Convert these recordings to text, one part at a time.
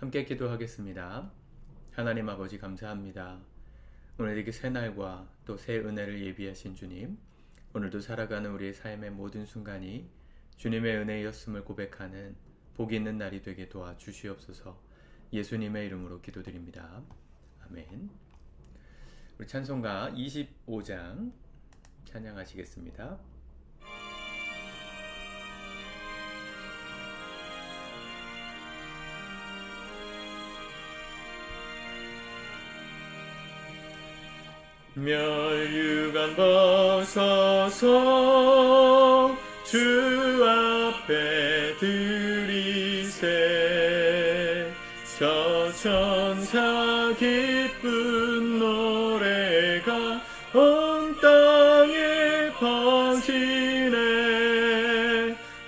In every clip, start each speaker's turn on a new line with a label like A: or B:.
A: 함께 기도하겠습니다. 하나님 아버지 감사합니다. 오늘 이렇게 새 날과 또 새 은혜를 예비하신 주님, 오늘도 살아가는 우리의 삶의 모든 순간이 주님의 은혜였음을 고백하는 복 있는 날이 되게 도와주시옵소서. 예수님의 이름으로 기도드립니다. 아멘. 우리 찬송가 25장 찬양하시겠습니다. 멸류관 벗어서 주 앞에 드리세. 저 천사 기쁜 노래가 온 땅에 퍼지네.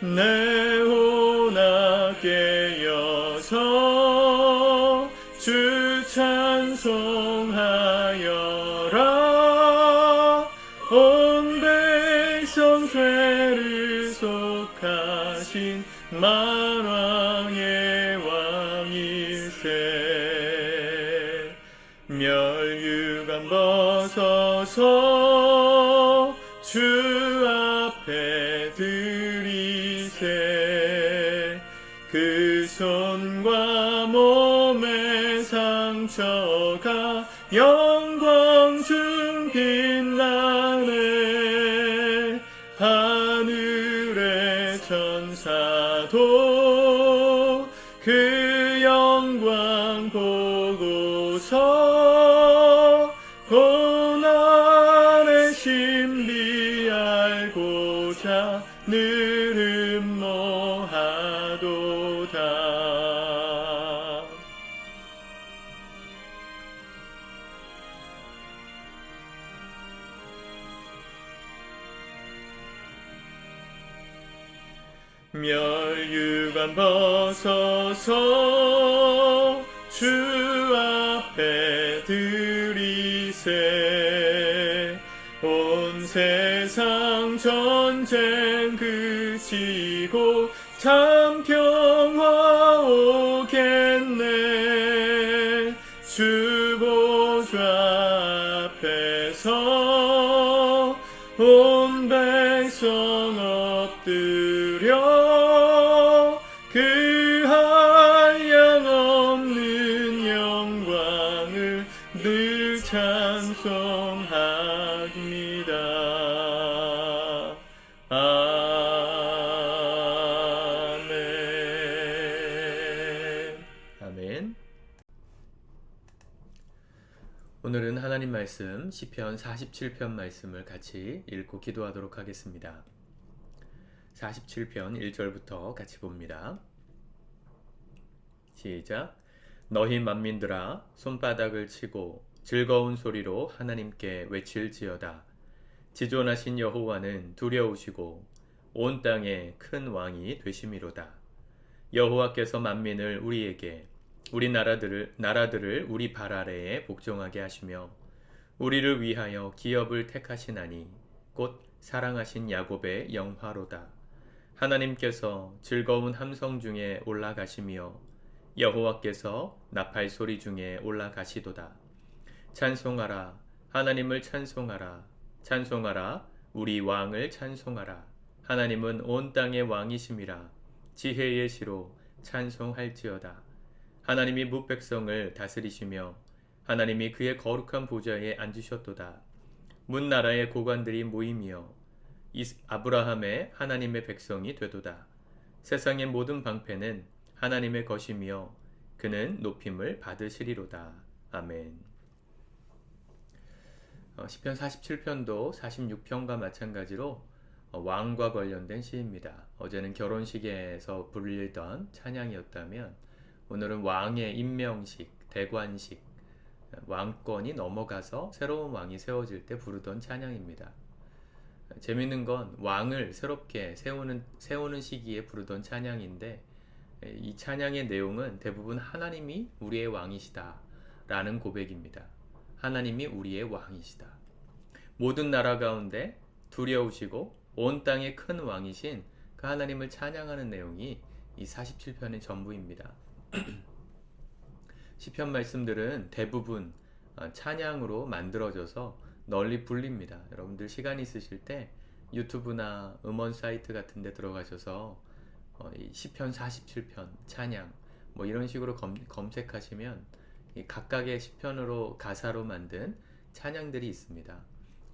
A: 내호나 깨어서 주 찬송하여라. 온 백성 죄를 속하신 만왕의 왕일세. 멸류관 벗어서 주 앞에 드리세. 그 손과 몸의 상처가 영광 중 빛나네. 하늘의 천사도 그 영광 보고서 고난의 신비 알고자 늘 흠모하도다. 멸류관 벗어서 주 앞에 드리세. 온 세상 전쟁 그치고 참 평화 오겠네. 주 보좌 앞에서 온 백성 엎드려 그 한량없는 영광을 늘 찬송합니다. 아멘. 아멘. 오늘은 하나님 말씀 시편 47편 말씀을 같이 읽고 기도하도록 하겠습니다. 47편 1절부터 같이 봅니다. 시작. 너희 만민들아 손바닥을 치고 즐거운 소리로 하나님께 외칠지어다. 지존하신 여호와는 두려우시고 온 땅에 큰 왕이 되심이로다. 여호와께서 만민을 우리에게 우리 나라들을 우리 발 아래에 복종하게 하시며 우리를 위하여 기업을 택하시나니 곧 사랑하신 야곱의 영화로다. 하나님께서 즐거운 함성 중에 올라가시며 여호와께서 나팔 소리 중에 올라가시도다. 찬송하라, 하나님을 찬송하라. 찬송하라, 우리 왕을 찬송하라. 하나님은 온 땅의 왕이심이라. 지혜의 시로 찬송할지어다. 하나님이 뭇백성을 다스리시며 하나님이 그의 거룩한 보좌에 앉으셨도다. 문나라의 고관들이 모임이여 아브라함의 하나님의 백성이 되도다. 세상의 모든 방패는 하나님의 것이며 그는 높임을 받으시리로다. 아멘. 시편 47편도 46편과 마찬가지로 왕과 관련된 시입니다. 어제는 결혼식에서 불리던 찬양이었다면 오늘은 왕의 임명식, 대관식, 왕권이 넘어가서 새로운 왕이 세워질 때 부르던 찬양입니다. 재밌는 건 왕을 새롭게 세우는 시기에 부르던 찬양인데 이 찬양의 내용은 대부분 하나님이 우리의 왕이시다 라는 고백입니다. 하나님이 우리의 왕이시다. 모든 나라 가운데 두려우시고 온 땅의 큰 왕이신 그 하나님을 찬양하는 내용이 이 47편의 전부입니다. 시편 말씀들은 대부분 찬양으로 만들어져서 널리 불립니다. 여러분들 시간 있으실 때 유튜브나 음원 사이트 같은 데 들어가셔서 이 시편 47편 찬양 뭐 이런 식으로 검색하시면 이 각각의 시편으로 가사로 만든 찬양들이 있습니다.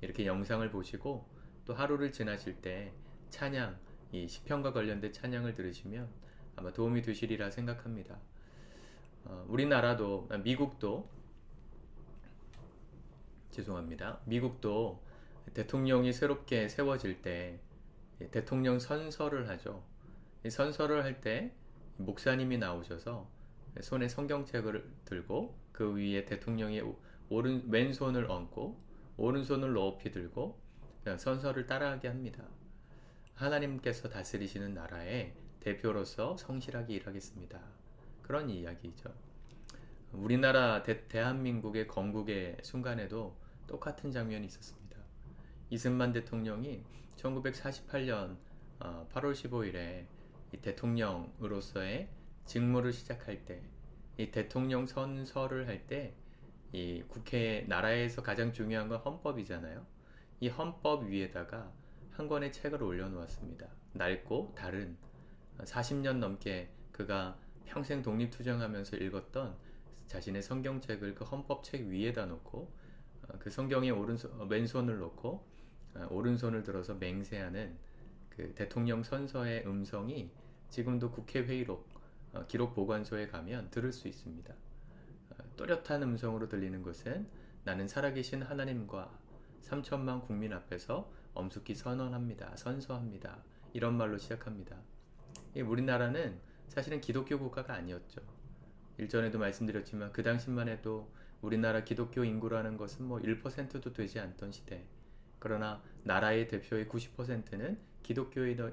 A: 이렇게 영상을 보시고 또 하루를 지나실 때 찬양, 이 시편과 관련된 찬양을 들으시면 아마 도움이 되시리라 생각합니다. 우리나라도, 미국도 대통령이 새롭게 세워질 때 대통령 선서를 하죠. 이 선서를 할 때 목사님이 나오셔서 손에 성경책을 들고 그 위에 대통령의 왼손을 얹고 오른손을 높이 들고 선서를 따라하게 합니다. 하나님께서 다스리시는 나라의 대표로서 성실하게 일하겠습니다. 그런 이야기죠. 우리나라 대한민국의 건국의 순간에도 똑같은 장면이 있었습니다. 이승만 대통령이 1948년 8월 15일에 이 대통령으로서의 직무를 시작할 때, 이 대통령 선서를 할 때, 이 국회, 나라에서 가장 중요한 건 헌법이잖아요. 이 헌법 위에다가 한 권의 책을 올려놓았습니다. 낡고 다른 40년 넘게 그가 평생 독립투쟁하면서 읽었던 자신의 성경책을 그 헌법책 위에다 놓고 그 성경에 왼손을 놓고 오른손을 들어서 맹세하는 그 대통령 선서의 음성이 지금도 국회 회의록 기록 보관소에 가면 들을 수 있습니다. 또렷한 음성으로 들리는 것은 나는 살아계신 하나님과 3천만 국민 앞에서 엄숙히 선언합니다. 선서합니다. 이런 말로 시작합니다. 우리나라는 사실은 기독교 국가가 아니었죠. 일전에도 말씀드렸지만 그 당시만 해도 우리나라 기독교 인구라는 것은 뭐 1%도 되지 않던 시대. 그러나 나라의 대표의 90%는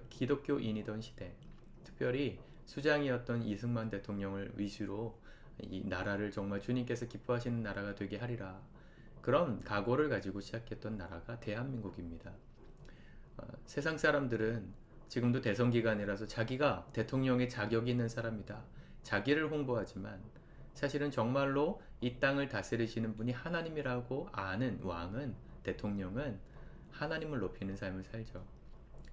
A: 기독교인이던 시대. 특별히 수장이었던 이승만 대통령을 위시로 이 나라를 정말 주님께서 기뻐하시는 나라가 되게 하리라. 그런 각오를 가지고 시작했던 나라가 대한민국입니다. 세상 사람들은 지금도 대선 기간이라서 자기가 대통령의 자격이 있는 사람이다. 자기를 홍보하지만 사실은 정말로 이 땅을 다스리시는 분이 하나님이라고 아는 왕은, 대통령은 하나님을 높이는 삶을 살죠.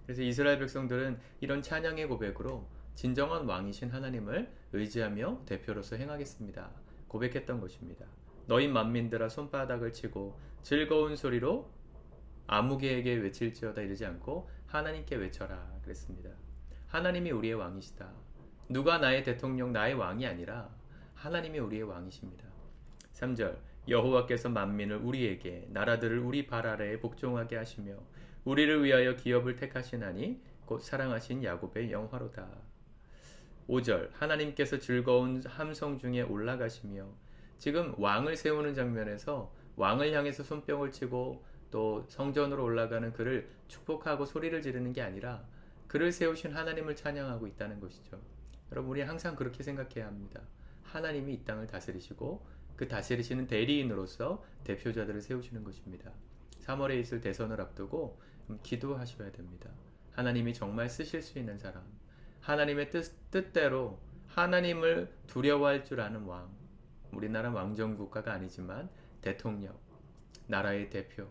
A: 그래서 이스라엘 백성들은 이런 찬양의 고백으로 진정한 왕이신 하나님을 의지하며 대표로서 행하겠습니다. 고백했던 것입니다. 너희 만민들아 손바닥을 치고 즐거운 소리로 아무개에게 외칠지어다 이르지 않고 하나님께 외쳐라 그랬습니다. 하나님이 우리의 왕이시다. 누가 나의 대통령, 나의 왕이 아니라 하나님이 우리의 왕이십니다. 3절 여호와께서 만민을 우리에게, 나라들을 우리 발 아래에 복종하게 하시며 우리를 위하여 기업을 택하시나니 곧 사랑하신 야곱의 영화로다. 5절 하나님께서 즐거운 함성 중에 올라가시며, 지금 왕을 세우는 장면에서 왕을 향해서 손뼉을 치고 또 성전으로 올라가는 그를 축복하고 소리를 지르는 게 아니라 그를 세우신 하나님을 찬양하고 있다는 것이죠. 여러분, 우리 항상 그렇게 생각해야 합니다. 하나님이 이 땅을 다스리시고 그 다스리시는 대리인으로서 대표자들을 세우시는 것입니다. 3월에 있을 대선을 앞두고 기도하셔야 됩니다. 하나님이 정말 쓰실 수 있는 사람, 하나님의 뜻대로 하나님을 두려워할 줄 아는 왕, 우리나라 왕정국가가 아니지만 대통령, 나라의 대표,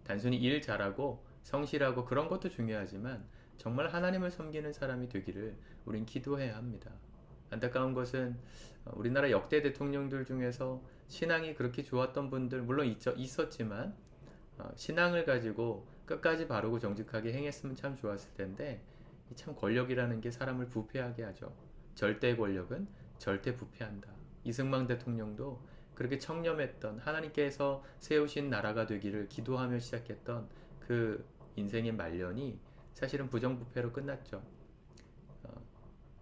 A: 단순히 일 잘하고 성실하고 그런 것도 중요하지만 정말 하나님을 섬기는 사람이 되기를 우린 기도해야 합니다. 안타까운 것은 우리나라 역대 대통령들 중에서 신앙이 그렇게 좋았던 분들 물론 있었지만 신앙을 가지고 끝까지 바르고 정직하게 행했으면 참 좋았을 텐데, 참 권력이라는 게 사람을 부패하게 하죠. 절대 권력은 절대 부패한다. 이승만 대통령도 그렇게 청렴했던, 하나님께서 세우신 나라가 되기를 기도하며 시작했던 그 인생의 말년이 사실은 부정부패로 끝났죠.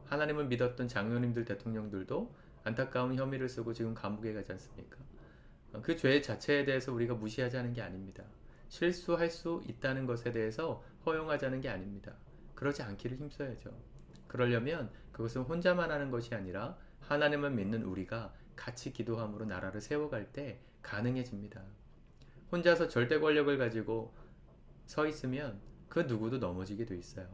A: 하나님을 믿었던 장로님들, 대통령들도 안타까운 혐의를 쓰고 지금 감옥에 가지 않습니까? 그 죄 자체에 대해서 우리가 무시하자는 게 아닙니다. 실수할 수 있다는 것에 대해서 허용하자는 게 아닙니다. 그러지 않기를 힘써야죠. 그러려면 그것은 혼자만 하는 것이 아니라 하나님을 믿는 우리가 같이 기도함으로 나라를 세워갈 때 가능해집니다. 혼자서 절대 권력을 가지고 서 있으면 그 누구도 넘어지게 돼 있어요.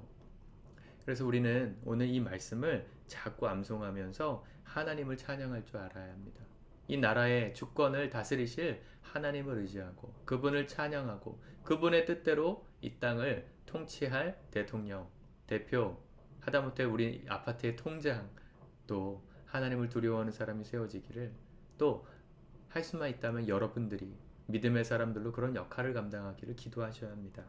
A: 그래서 우리는 오늘 이 말씀을 자꾸 암송하면서 하나님을 찬양할 줄 알아야 합니다. 이 나라의 주권을 다스리실 하나님을 의지하고 그분을 찬양하고 그분의 뜻대로 이 땅을 통치할 대통령, 대표, 하다못해 우리 아파트의 통장, 또 하나님을 두려워하는 사람이 세워지기를, 또 할 수만 있다면 여러분들이 믿음의 사람들로 그런 역할을 감당하기를 기도하셔야 합니다.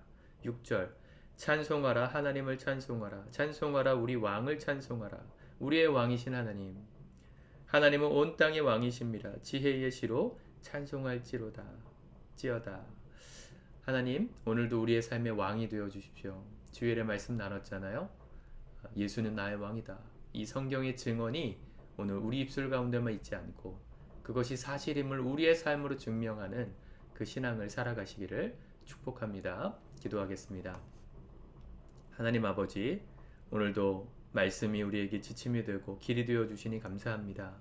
A: 6절 찬송하라 하나님을 찬송하라 찬송하라 우리 왕을 찬송하라 우리의 왕이신 하나님 하나님은 온 땅의 왕이십니다. 지혜의 시로 찬송할지로다 찌어다. 하나님 오늘도 우리의 삶의 왕이 되어 주십시오. 주일에 말씀 나눴잖아요. 예수는 나의 왕이다. 이 성경의 증언이 오늘 우리 입술 가운데만 있지 않고 그것이 사실임을 우리의 삶으로 증명하는 그 신앙을 살아가시기를 축복합니다. 기도하겠습니다. 하나님 아버지, 오늘도 말씀이 우리에게 지침이 되고 길이 되어 주시니 감사합니다.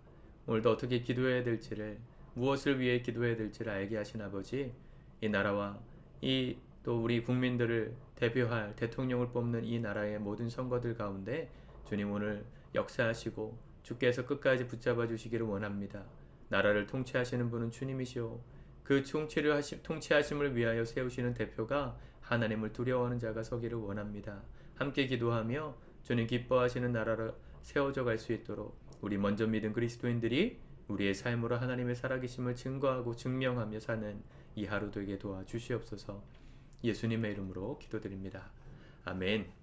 A: 오늘도 어떻게 기도해야 될지를, 무엇을 위해 기도해야 될지를 알게 하신 아버지, 이 나라와 이 또 우리 국민들을 대표할 대통령을 뽑는 이 나라의 모든 선거들 가운데 주님 오늘 역사하시고 주께서 끝까지 붙잡아 주시기를 원합니다. 나라를 통치하시는 분은 주님이시오. 그 통치하심을 위하여 세우시는 대표가 하나님을 두려워하는 자가 서기를 원합니다. 함께 기도하며 주님 기뻐하시는 나라를 세워져 갈 수 있도록 우리 먼저 믿은 그리스도인들이 우리의 삶으로 하나님의 살아계심을 증거하고 증명하며 사는 이 하루 되게 도와주시옵소서. 예수님의 이름으로 기도드립니다. 아멘.